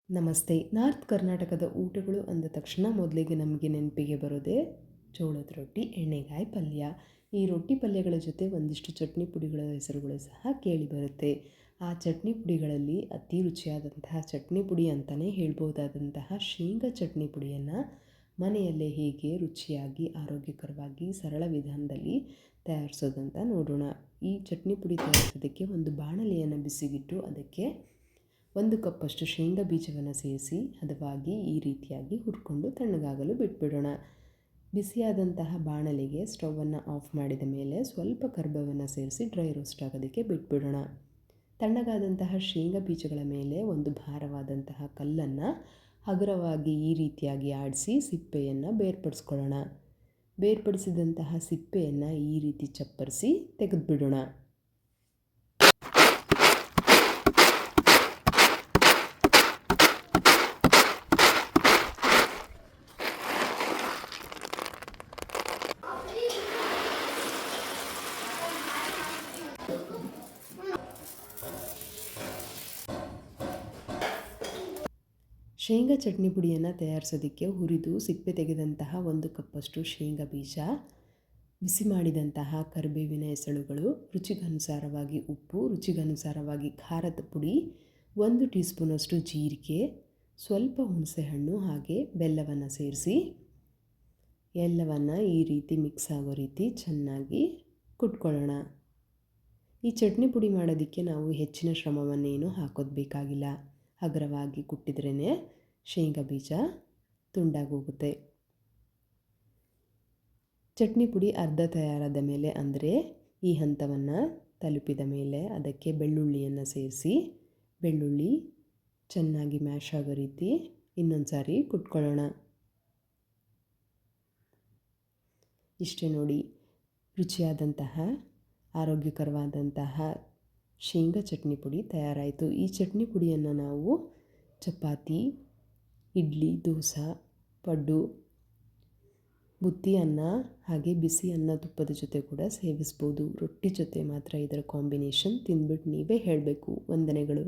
ನಮಸ್ತೆ. ನಾರ್ತ್ ಕರ್ನಾಟಕದ ಊಟಗಳು ಅಂದ ತಕ್ಷಣ ಮೊದಲಿಗೆ ನಮಗೆ ನೆನಪಿಗೆ ಬರೋದೇ ಜೋಳದ ರೊಟ್ಟಿ, ಎಣ್ಣೆಗಾಯಿ ಪಲ್ಯ. ಈ ರೊಟ್ಟಿ ಪಲ್ಯಗಳ ಜೊತೆ ಒಂದಿಷ್ಟು ಚಟ್ನಿ ಪುಡಿಗಳ ಹೆಸರುಗಳು ಸಹ ಕೇಳಿಬರುತ್ತೆ. ಆ ಚಟ್ನಿ ಪುಡಿಗಳಲ್ಲಿ ಅತಿ ರುಚಿಯಾದಂತಹ ಚಟ್ನಿ ಪುಡಿ ಅಂತಲೇ ಹೇಳ್ಬೋದಾದಂತಹ ಶೇಂಗಾ ಚಟ್ನಿ ಪುಡಿಯನ್ನು ಮನೆಯಲ್ಲೇ ಹೇಗೆ ರುಚಿಯಾಗಿ ಆರೋಗ್ಯಕರವಾಗಿ ಸರಳ ವಿಧಾನದಲ್ಲಿ ತಯಾರಿಸೋದಂತ ನೋಡೋಣ. ಈ ಚಟ್ನಿ ಪುಡಿ ತಯಾರಿಸೋದಕ್ಕೆ ಒಂದು ಬಾಣಲೆಯನ್ನು ಬಿಸಿಗಿಟ್ಟು ಅದಕ್ಕೆ 1 ಕಪ್ಪಷ್ಟು ಶೇಂಗಾ ಬೀಜವನ್ನು ಸೇರಿಸಿ ಹದವಾಗಿ ಈ ರೀತಿಯಾಗಿ ಹುರ್ಕೊಂಡು ತಣ್ಣಗಾಗಲು ಬಿಟ್ಬಿಡೋಣ. ಬಿಸಿಯಾದಂತಹ ಬಾಣಲೆಗೆ ಸ್ಟವನ್ನು ಆಫ್ ಮಾಡಿದ ಮೇಲೆ ಸ್ವಲ್ಪ ಕರಿಬೇವನ್ನು ಸೇರಿಸಿ ಡ್ರೈ ರೋಸ್ಟ್ ಆಗೋದಕ್ಕೆ ಬಿಟ್ಬಿಡೋಣ. ತಣ್ಣಗಾದಂತಹ ಶೇಂಗಾ ಬೀಜಗಳ ಮೇಲೆ ಒಂದು ಭಾರವಾದಂತಹ ಕಲ್ಲನ್ನು ಹಗುರವಾಗಿ ಈ ರೀತಿಯಾಗಿ ಆಡಿಸಿ ಸಿಪ್ಪೆಯನ್ನು ಬೇರ್ಪಡಿಸ್ಕೊಳ್ಳೋಣ. ಬೇರ್ಪಡಿಸಿದಂತಹ ಸಿಪ್ಪೆಯನ್ನು ಈ ರೀತಿ ಚಪ್ಪರಿಸಿ ತೆಗೆದುಬಿಡೋಣ. ಶೇಂಗಾ ಚಟ್ನಿ ಪುಡಿಯನ್ನು ತಯಾರಿಸೋದಕ್ಕೆ ಹುರಿದು ಸಿಪ್ಪೆ ತೆಗೆದಂತಹ 1 ಕಪ್ಪಷ್ಟು ಶೇಂಗಾ ಬೀಜ, ಬಿಸಿ ಮಾಡಿದಂತಹ ಕರಿಬೇವಿನ ಎಸಳುಗಳು, ರುಚಿಗನುಸಾರವಾಗಿ ಉಪ್ಪು, ರುಚಿಗನುಸಾರವಾಗಿ ಖಾರದ ಪುಡಿ, 1 ಟೀ ಸ್ಪೂನಷ್ಟು ಜೀರಿಗೆ, ಸ್ವಲ್ಪ ಹುಣಸೆಹಣ್ಣು ಹಾಗೆ ಬೆಲ್ಲವನ್ನು ಸೇರಿಸಿ ಎಲ್ಲವನ್ನು ಈ ರೀತಿ ಮಿಕ್ಸ್ ಆಗೋ ರೀತಿ ಚೆನ್ನಾಗಿ ಕುಟ್ಕೊಳ್ಳೋಣ. ಈ ಚಟ್ನಿ ಪುಡಿ ಮಾಡೋದಕ್ಕೆ ನಾವು ಹೆಚ್ಚಿನ ಶ್ರಮವನ್ನೇನು ಹಾಕೋದು ಬೇಕಾಗಿಲ್ಲ. ಹಗುರವಾಗಿ ಕುಟ್ಟಿದ್ರೇ ಶೇಂಗಾ ಬೀಜ ತುಂಡಾಗೋಗುತ್ತೆ. ಚಟ್ನಿ ಪುಡಿ ಅರ್ಧ ತಯಾರಾದ ಮೇಲೆ ಅಂದರೆ ಈ ಹಂತವನ್ನು ತಲುಪಿದ ಮೇಲೆ ಅದಕ್ಕೆ ಬೆಳ್ಳುಳ್ಳಿಯನ್ನು ಸೇರಿಸಿ ಬೆಳ್ಳುಳ್ಳಿ ಚೆನ್ನಾಗಿ ಮ್ಯಾಶ್ ಆಗೋ ರೀತಿ ಇನ್ನೊಂದು ಸಾರಿ ಕುಟ್ಕೊಳ್ಳೋಣ. ಇಷ್ಟೇ ನೋಡಿ, ರುಚಿಯಾದಂತಹ ಆರೋಗ್ಯಕರವಾದಂತಹ ಶೇಂಗಾ ಚಟ್ನಿ ಪುಡಿ ತಯಾರಾಯಿತು. ಈ ಚಟ್ನಿ ಪುಡಿಯನ್ನು ನಾವು ಚಪಾತಿ, ಇಡ್ಲಿ, ದೋಸೆ, ಪಡ್ಡು, ಬುತ್ತಿ ಅನ್ನ ಹಾಗೆ ಬಿಸಿ ಅನ್ನ ತುಪ್ಪದ ಜೊತೆ ಕೂಡ ಸೇವಿಸ್ಬೋದು. ರೊಟ್ಟಿ ಜೊತೆ ಮಾತ್ರ ಇದರ ಕಾಂಬಿನೇಷನ್ ತಿಂದ್ಬಿಟ್ಟು ನೀವೇ ಹೇಳಬೇಕು. ವಂದನೆಗಳು.